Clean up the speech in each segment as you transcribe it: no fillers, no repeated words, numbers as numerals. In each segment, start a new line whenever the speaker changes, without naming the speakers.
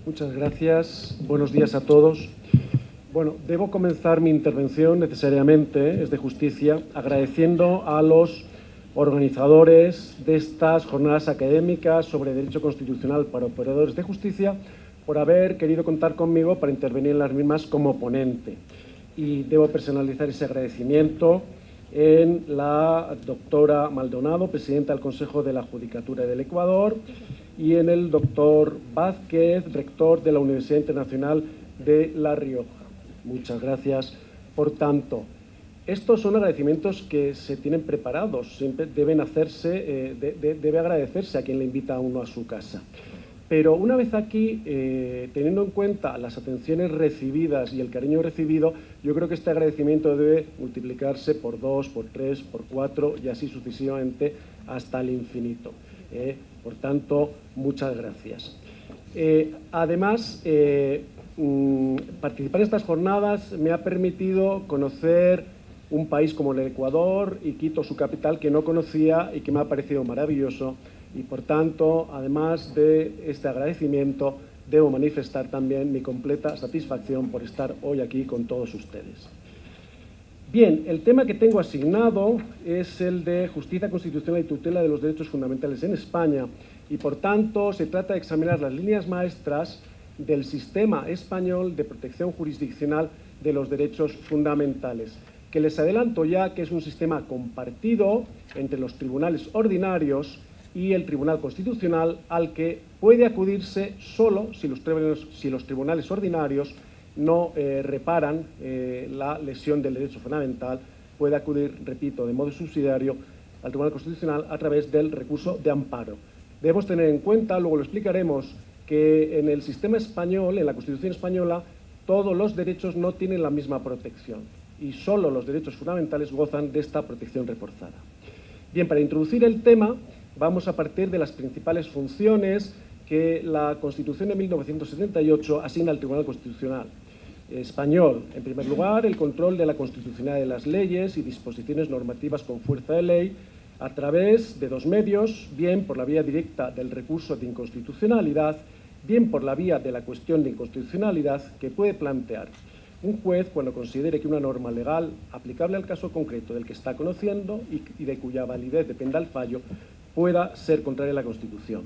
Muchas gracias. Buenos días a todos. Bueno, debo comenzar mi intervención necesariamente, es de justicia, agradeciendo a los organizadores de estas jornadas académicas sobre Derecho Constitucional para Operadores de Justicia por haber querido contar conmigo para intervenir en las mismas como ponente. Y debo personalizar ese agradecimiento en la doctora Maldonado, presidenta del Consejo de la Judicatura del Ecuador, y en el doctor Vázquez, rector de la Universidad Internacional de La Rioja. Muchas gracias. Por tanto, estos son agradecimientos que se tienen preparados, siempre deben hacerse, debe agradecerse a quien le invita a uno a su casa. Pero una vez aquí, teniendo en cuenta las atenciones recibidas y el cariño recibido, yo creo que este agradecimiento debe multiplicarse por 2, por 3, por 4 y así sucesivamente hasta el infinito. Por tanto, muchas gracias. Además, participar en estas jornadas me ha permitido conocer un país como el Ecuador y Quito, su capital, que no conocía y que me ha parecido maravilloso. Y, por tanto, además de este agradecimiento, debo manifestar también mi completa satisfacción por estar hoy aquí con todos ustedes. Bien, el tema que tengo asignado es el de justicia constitucional y tutela de los derechos fundamentales en España y, por tanto, se trata de examinar las líneas maestras del sistema español de protección jurisdiccional de los derechos fundamentales, que les adelanto ya que es un sistema compartido entre los tribunales ordinarios y el Tribunal Constitucional, al que puede acudirse solo si los tribunales ordinarios no reparan la lesión del derecho fundamental. Puede acudir, repito, de modo subsidiario al Tribunal Constitucional a través del recurso de amparo. Debemos tener en cuenta, luego lo explicaremos, que en el sistema español, en la Constitución española, todos los derechos no tienen la misma protección y solo los derechos fundamentales gozan de esta protección reforzada. Bien, para introducir el tema, vamos a partir de las principales funciones que la Constitución de 1978 asigna al Tribunal Constitucional español. En primer lugar, el control de la constitucionalidad de las leyes y disposiciones normativas con fuerza de ley a través de dos medios, bien por la vía directa del recurso de inconstitucionalidad, bien por la vía de la cuestión de inconstitucionalidad que puede plantear un juez cuando considere que una norma legal aplicable al caso concreto del que está conociendo y de cuya validez dependa el fallo pueda ser contraria a la Constitución.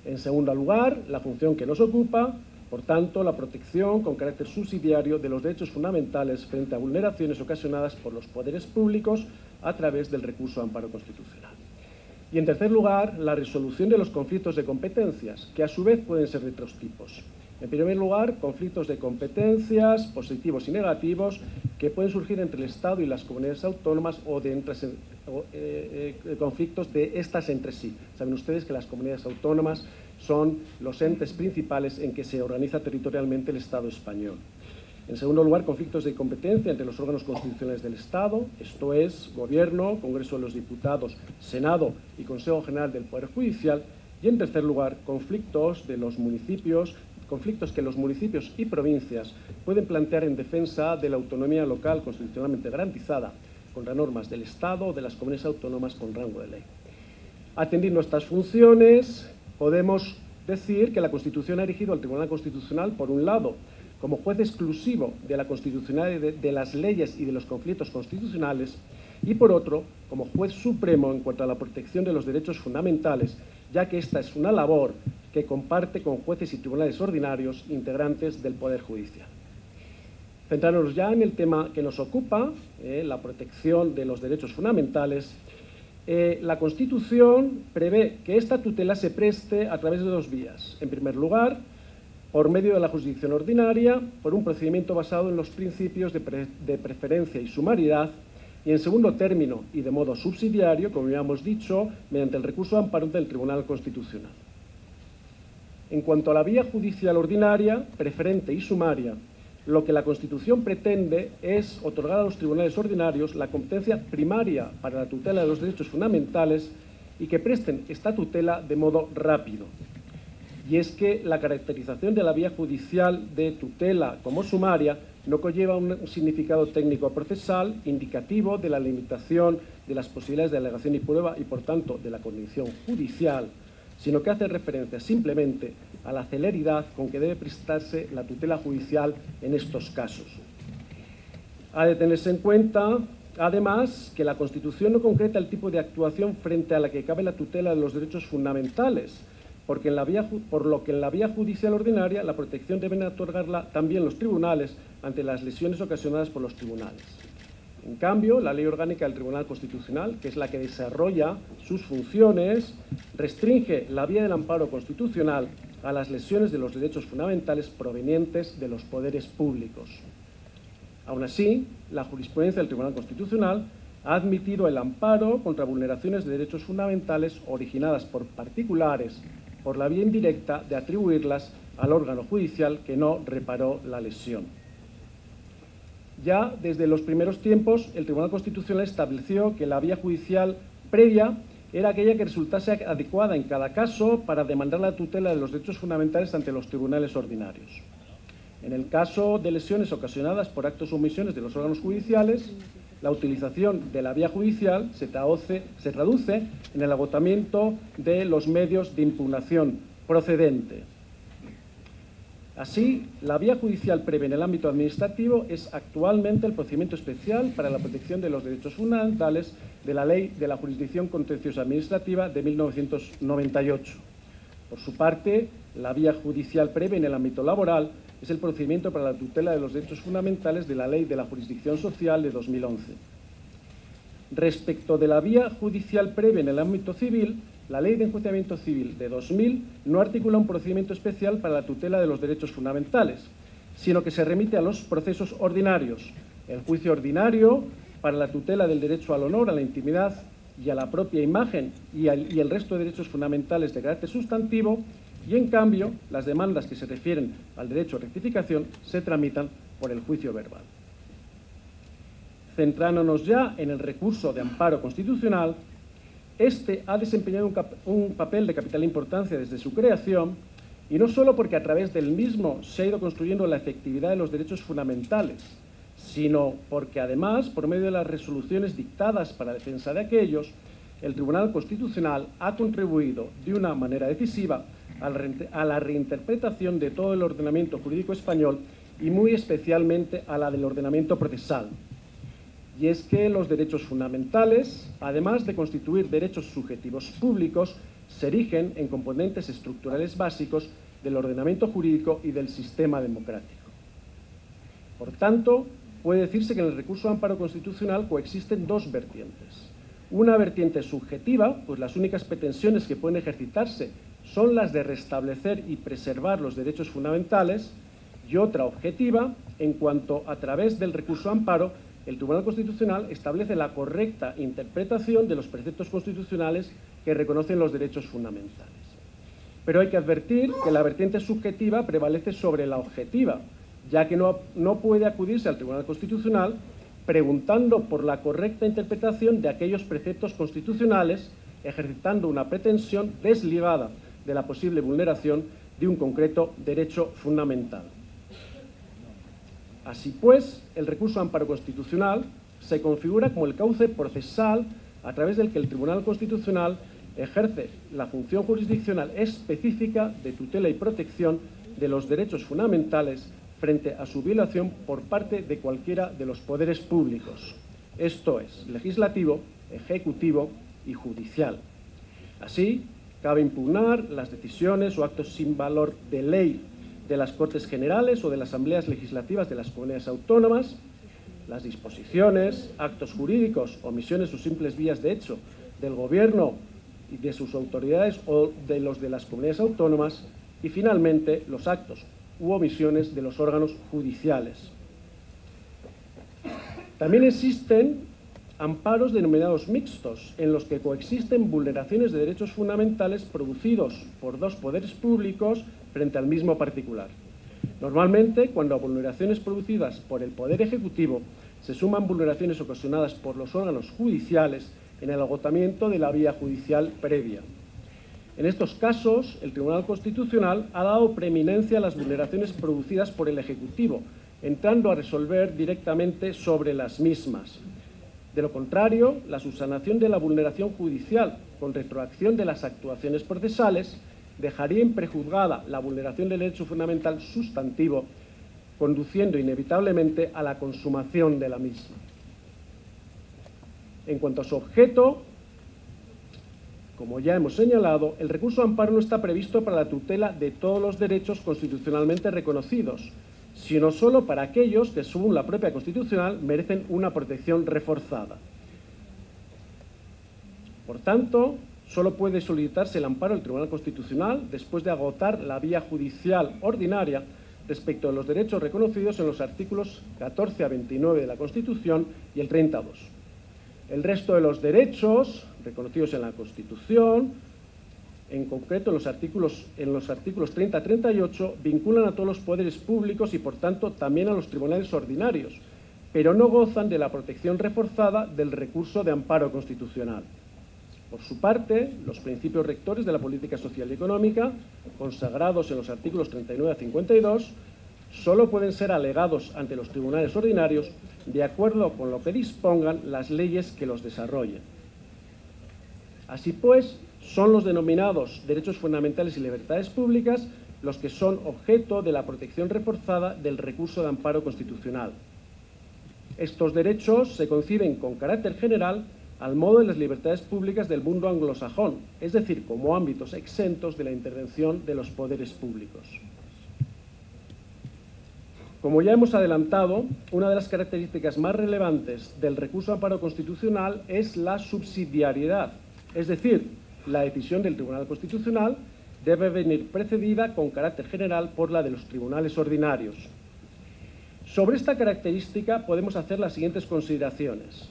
En segundo lugar, la función que nos ocupa, por tanto, la protección con carácter subsidiario de los derechos fundamentales frente a vulneraciones ocasionadas por los poderes públicos a través del recurso de amparo constitucional. Y en tercer lugar, la resolución de los conflictos de competencias, que a su vez pueden ser de otros tipos. En primer lugar, conflictos de competencias positivos y negativos que pueden surgir entre el Estado y las comunidades autónomas o conflictos de estas entre sí. Saben ustedes que las comunidades autónomas son los entes principales en que se organiza territorialmente el Estado español. En segundo lugar, conflictos de competencia entre los órganos constitucionales del Estado, esto es, Gobierno, Congreso de los Diputados, Senado y Consejo General del Poder Judicial. Y en tercer lugar, conflictos que los municipios y provincias pueden plantear en defensa de la autonomía local constitucionalmente garantizada contra normas del Estado o de las comunidades autónomas con rango de ley. Atendiendo a estas funciones, podemos decir que la Constitución ha erigido al Tribunal Constitucional, por un lado, como juez exclusivo de la constitucionalidad de las leyes y de los conflictos constitucionales, y por otro, como juez supremo en cuanto a la protección de los derechos fundamentales, ya que esta es una labor que comparte con jueces y tribunales ordinarios integrantes del Poder Judicial. Centrándonos ya en el tema que nos ocupa, la protección de los derechos fundamentales, la Constitución prevé que esta tutela se preste a través de dos vías. En primer lugar, por medio de la jurisdicción ordinaria, por un procedimiento basado en los principios de preferencia y sumariedad, y en segundo término, y de modo subsidiario, como ya hemos dicho, mediante el recurso de amparo del Tribunal Constitucional. En cuanto a la vía judicial ordinaria, preferente y sumaria, lo que la Constitución pretende es otorgar a los tribunales ordinarios la competencia primaria para la tutela de los derechos fundamentales y que presten esta tutela de modo rápido. Y es que la caracterización de la vía judicial de tutela como sumaria no conlleva un significado técnico-procesal indicativo de la limitación de las posibilidades de alegación y prueba y, por tanto, de la condición judicial, sino que hace referencia simplemente a la celeridad con que debe prestarse la tutela judicial en estos casos. Ha de tenerse en cuenta, además, que la Constitución no concreta el tipo de actuación frente a la que cabe la tutela de los derechos fundamentales, por lo que en la vía judicial ordinaria la protección deben otorgarla también los tribunales ante las lesiones ocasionadas por los tribunales. En cambio, la Ley Orgánica del Tribunal Constitucional, que es la que desarrolla sus funciones, restringe la vía del amparo constitucional a las lesiones de los derechos fundamentales provenientes de los poderes públicos. Aún así, la jurisprudencia del Tribunal Constitucional ha admitido el amparo contra vulneraciones de derechos fundamentales originadas por particulares por la vía indirecta de atribuirlas al órgano judicial que no reparó la lesión. Ya desde los primeros tiempos, el Tribunal Constitucional estableció que la vía judicial previa era aquella que resultase adecuada en cada caso para demandar la tutela de los derechos fundamentales ante los tribunales ordinarios. En el caso de lesiones ocasionadas por actos o omisiones de los órganos judiciales, la utilización de la vía judicial se traduce en el agotamiento de los medios de impugnación procedente. Así, la vía judicial previa en el ámbito administrativo es actualmente el procedimiento especial para la protección de los derechos fundamentales de la Ley de la Jurisdicción Contenciosa Administrativa de 1998. Por su parte, la vía judicial previa en el ámbito laboral es el procedimiento para la tutela de los derechos fundamentales de la Ley de la Jurisdicción Social de 2011. Respecto de la vía judicial previa en el ámbito civil, la Ley de Enjuiciamiento Civil de 2000 no articula un procedimiento especial para la tutela de los derechos fundamentales, sino que se remite a los procesos ordinarios, el juicio ordinario para la tutela del derecho al honor, a la intimidad y a la propia imagen y el resto de derechos fundamentales de carácter sustantivo, y en cambio las demandas que se refieren al derecho a rectificación se tramitan por el juicio verbal. Centrándonos ya en el recurso de amparo constitucional, este ha desempeñado un papel de capital importancia desde su creación, y no solo porque a través del mismo se ha ido construyendo la efectividad de los derechos fundamentales, sino porque además, por medio de las resoluciones dictadas para defensa de aquellos, el Tribunal Constitucional ha contribuido de una manera decisiva a la reinterpretación de todo el ordenamiento jurídico español y muy especialmente a la del ordenamiento procesal. Y es que los derechos fundamentales, además de constituir derechos subjetivos públicos, se erigen en componentes estructurales básicos del ordenamiento jurídico y del sistema democrático. Por tanto, puede decirse que en el recurso de amparo constitucional coexisten dos vertientes. Una vertiente subjetiva, pues las únicas pretensiones que pueden ejercitarse son las de restablecer y preservar los derechos fundamentales, y otra objetiva, en cuanto a través del recurso de amparo, el Tribunal Constitucional establece la correcta interpretación de los preceptos constitucionales que reconocen los derechos fundamentales. Pero hay que advertir que la vertiente subjetiva prevalece sobre la objetiva, ya que no puede acudirse al Tribunal Constitucional preguntando por la correcta interpretación de aquellos preceptos constitucionales, ejercitando una pretensión desligada de la posible vulneración de un concreto derecho fundamental. Así pues, el recurso de amparo constitucional se configura como el cauce procesal a través del que el Tribunal Constitucional ejerce la función jurisdiccional específica de tutela y protección de los derechos fundamentales frente a su violación por parte de cualquiera de los poderes públicos, esto es, legislativo, ejecutivo y judicial. Así, cabe impugnar las decisiones o actos sin valor de ley de las Cortes Generales o de las Asambleas Legislativas de las comunidades autónomas, las disposiciones, actos jurídicos, omisiones o simples vías de hecho del Gobierno y de sus autoridades o de los de las comunidades autónomas, y finalmente los actos u omisiones de los órganos judiciales. También existen amparos denominados mixtos, en los que coexisten vulneraciones de derechos fundamentales producidos por dos poderes públicos frente al mismo particular. Normalmente, cuando a vulneraciones producidas por el Poder Ejecutivo se suman vulneraciones ocasionadas por los órganos judiciales en el agotamiento de la vía judicial previa. En estos casos, el Tribunal Constitucional ha dado preeminencia a las vulneraciones producidas por el Ejecutivo, entrando a resolver directamente sobre las mismas. De lo contrario, la subsanación de la vulneración judicial con retroacción de las actuaciones procesales dejaría imprejuzgada la vulneración del derecho fundamental sustantivo, conduciendo inevitablemente a la consumación de la misma. En cuanto a su objeto, como ya hemos señalado, el recurso de amparo no está previsto para la tutela de todos los derechos constitucionalmente reconocidos, sino solo para aquellos que, según la propia Constitucional, merecen una protección reforzada. Por tanto, solo puede solicitarse el amparo al Tribunal Constitucional después de agotar la vía judicial ordinaria respecto de los derechos reconocidos en los artículos 14 a 29 de la Constitución y el 30 a 2. El resto de los derechos reconocidos en la Constitución, en concreto en los artículos 30 a 38, vinculan a todos los poderes públicos y, por tanto, también a los tribunales ordinarios, pero no gozan de la protección reforzada del recurso de amparo constitucional. Por su parte, los principios rectores de la política social y económica, consagrados en los artículos 39 a 52, solo pueden ser alegados ante los tribunales ordinarios de acuerdo con lo que dispongan las leyes que los desarrollen. Así pues, son los denominados derechos fundamentales y libertades públicas los que son objeto de la protección reforzada del recurso de amparo constitucional. Estos derechos se conciben con carácter general al modo de las libertades públicas del mundo anglosajón, es decir, como ámbitos exentos de la intervención de los poderes públicos. Como ya hemos adelantado, una de las características más relevantes del recurso de amparo constitucional es la subsidiariedad, es decir, la decisión del Tribunal Constitucional debe venir precedida con carácter general por la de los tribunales ordinarios. Sobre esta característica podemos hacer las siguientes consideraciones.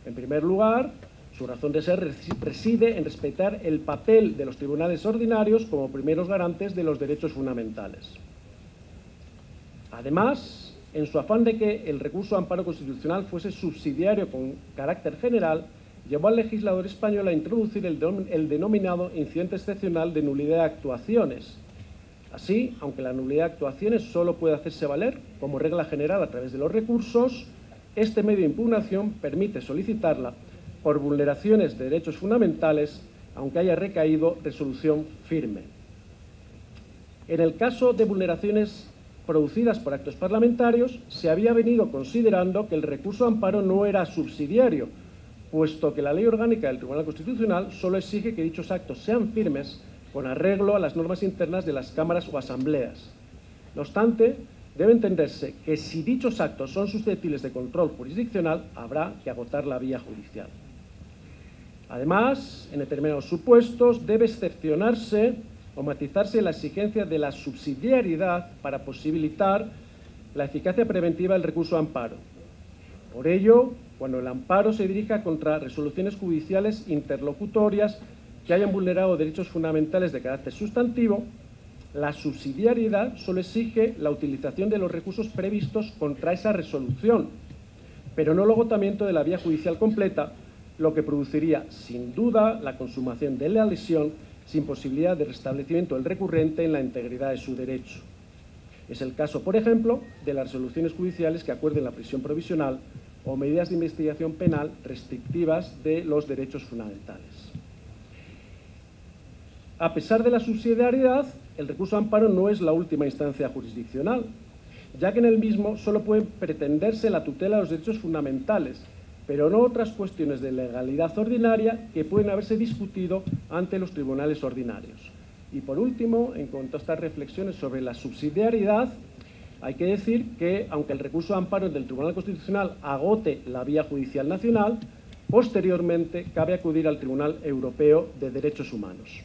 En primer lugar, su razón de ser reside en respetar el papel de los tribunales ordinarios como primeros garantes de los derechos fundamentales. Además, en su afán de que el recurso de amparo constitucional fuese subsidiario con carácter general, llevó al legislador español a introducir el denominado incidente excepcional de nulidad de actuaciones. Así, aunque la nulidad de actuaciones solo puede hacerse valer como regla general a través de los recursos, este medio de impugnación permite solicitarla por vulneraciones de derechos fundamentales, aunque haya recaído resolución firme. En el caso de vulneraciones producidas por actos parlamentarios, se había venido considerando que el recurso de amparo no era subsidiario, puesto que la Ley Orgánica del Tribunal Constitucional solo exige que dichos actos sean firmes con arreglo a las normas internas de las cámaras o asambleas. No obstante, debe entenderse que si dichos actos son susceptibles de control jurisdiccional, habrá que agotar la vía judicial. Además, en determinados supuestos, debe excepcionarse o matizarse la exigencia de la subsidiariedad para posibilitar la eficacia preventiva del recurso de amparo. Por ello, cuando el amparo se dirija contra resoluciones judiciales interlocutorias que hayan vulnerado derechos fundamentales de carácter sustantivo, la subsidiariedad solo exige la utilización de los recursos previstos contra esa resolución, pero no el agotamiento de la vía judicial completa, lo que produciría, sin duda, la consumación de la lesión sin posibilidad de restablecimiento del recurrente en la integridad de su derecho. Es el caso, por ejemplo, de las resoluciones judiciales que acuerden la prisión provisional o medidas de investigación penal restrictivas de los derechos fundamentales. A pesar de la subsidiariedad, el recurso de amparo no es la última instancia jurisdiccional, ya que en el mismo solo puede pretenderse la tutela de los derechos fundamentales, pero no otras cuestiones de legalidad ordinaria que pueden haberse discutido ante los tribunales ordinarios. Y por último, en cuanto a estas reflexiones sobre la subsidiariedad, hay que decir que, aunque el recurso de amparo del Tribunal Constitucional agote la vía judicial nacional, posteriormente cabe acudir al Tribunal Europeo de Derechos Humanos.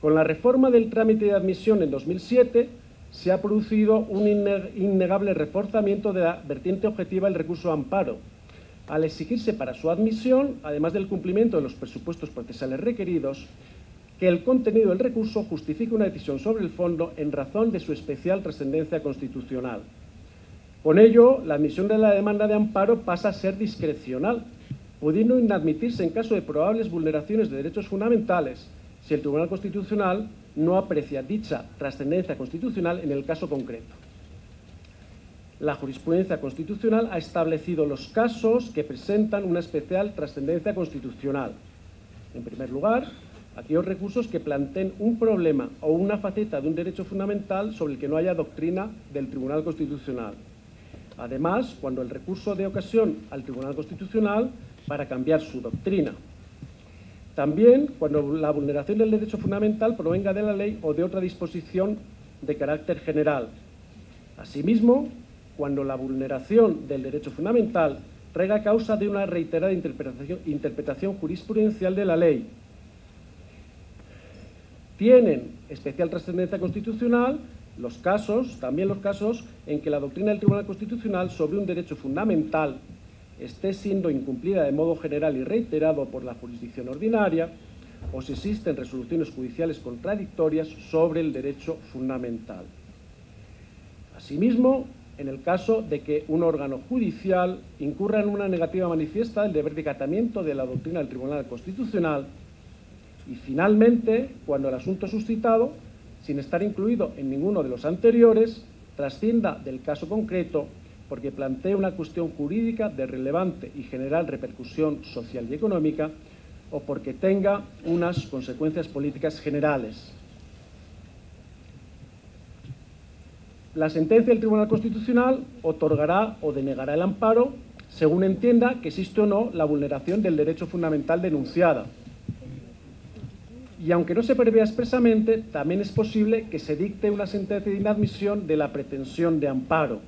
Con la reforma del trámite de admisión en 2007, se ha producido un innegable reforzamiento de la vertiente objetiva del recurso de amparo, al exigirse para su admisión, además del cumplimiento de los presupuestos procesales requeridos, que el contenido del recurso justifique una decisión sobre el fondo en razón de su especial trascendencia constitucional. Con ello, la admisión de la demanda de amparo pasa a ser discrecional, pudiendo inadmitirse en caso de probables vulneraciones de derechos fundamentales, si el Tribunal Constitucional no aprecia dicha trascendencia constitucional en el caso concreto. la jurisprudencia constitucional ha establecido los casos que presentan una especial trascendencia constitucional. En primer lugar, aquellos recursos que planteen un problema o una faceta de un derecho fundamental sobre el que no haya doctrina del Tribunal Constitucional. Además, cuando el recurso dé ocasión al Tribunal Constitucional para cambiar su doctrina. También cuando la vulneración del derecho fundamental provenga de la ley o de otra disposición de carácter general. Asimismo, cuando la vulneración del derecho fundamental traiga causa de una reiterada interpretación jurisprudencial de la ley. Tienen especial trascendencia constitucional también los casos en que la doctrina del Tribunal Constitucional sobre un derecho fundamental esté siendo incumplida de modo general y reiterado por la jurisdicción ordinaria, o si existen resoluciones judiciales contradictorias sobre el derecho fundamental. Asimismo, en el caso de que un órgano judicial incurra en una negativa manifiesta del deber de acatamiento de la doctrina del Tribunal Constitucional, y finalmente, cuando el asunto suscitado, sin estar incluido en ninguno de los anteriores, trascienda del caso concreto porque plantee una cuestión jurídica de relevante y general repercusión social y económica o porque tenga unas consecuencias políticas generales. La sentencia del Tribunal Constitucional otorgará o denegará el amparo según entienda que existe o no la vulneración del derecho fundamental denunciada. Y aunque no se prevea expresamente, también es posible que se dicte una sentencia de inadmisión de la pretensión de amparo,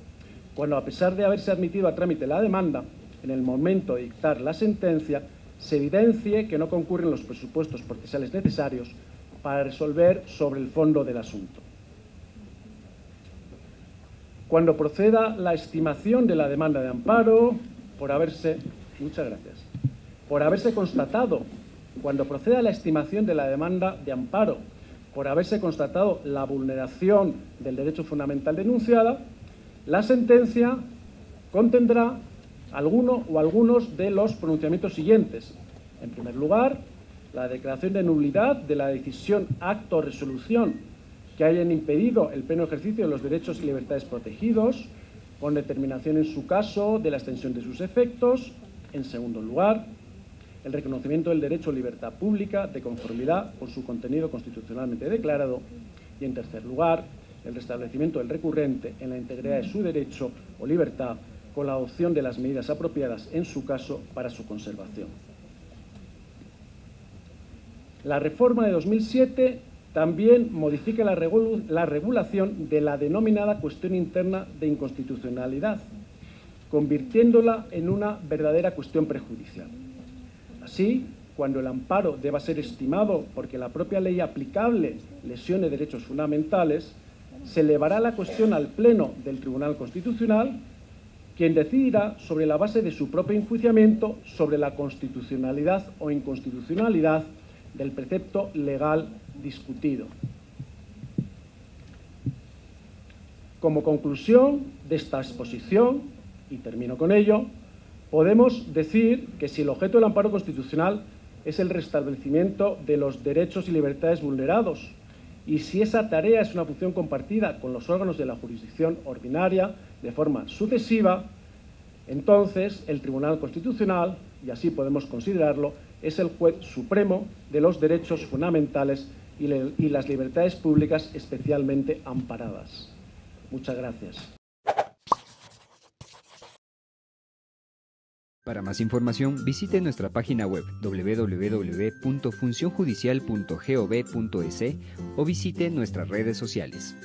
cuando a pesar de haberse admitido a trámite la demanda, en el momento de dictar la sentencia, se evidencie que no concurren los presupuestos procesales necesarios para resolver sobre el fondo del asunto. Cuando proceda la estimación de la demanda de amparo, cuando proceda la estimación de la demanda de amparo por haberse constatado la vulneración del derecho fundamental denunciada, la sentencia contendrá alguno o algunos de los pronunciamientos siguientes. En primer lugar, la declaración de nulidad de la decisión, acto o resolución que hayan impedido el pleno ejercicio de los derechos y libertades protegidos, con determinación en su caso de la extensión de sus efectos. En segundo lugar, el reconocimiento del derecho a libertad pública de conformidad con su contenido constitucionalmente declarado. Y en tercer lugar, el restablecimiento del recurrente en la integridad de su derecho o libertad con la adopción de las medidas apropiadas en su caso para su conservación. La reforma de 2007 también modifica la regulación de la denominada cuestión interna de inconstitucionalidad, convirtiéndola en una verdadera cuestión prejudicial. Así, cuando el amparo deba ser estimado porque la propia ley aplicable lesione derechos fundamentales, se elevará la cuestión al Pleno del Tribunal Constitucional, quien decidirá sobre la base de su propio enjuiciamiento sobre la constitucionalidad o inconstitucionalidad del precepto legal discutido. Como conclusión de esta exposición, y termino con ello, podemos decir que si el objeto del amparo constitucional es el restablecimiento de los derechos y libertades vulnerados, y si esa tarea es una función compartida con los órganos de la jurisdicción ordinaria de forma sucesiva, entonces el Tribunal Constitucional, y así podemos considerarlo, es el juez supremo de los derechos fundamentales y las libertades públicas especialmente amparadas. Muchas gracias.
Para más información, visite nuestra página web www.funcionjudicial.gov.es o visite nuestras redes sociales.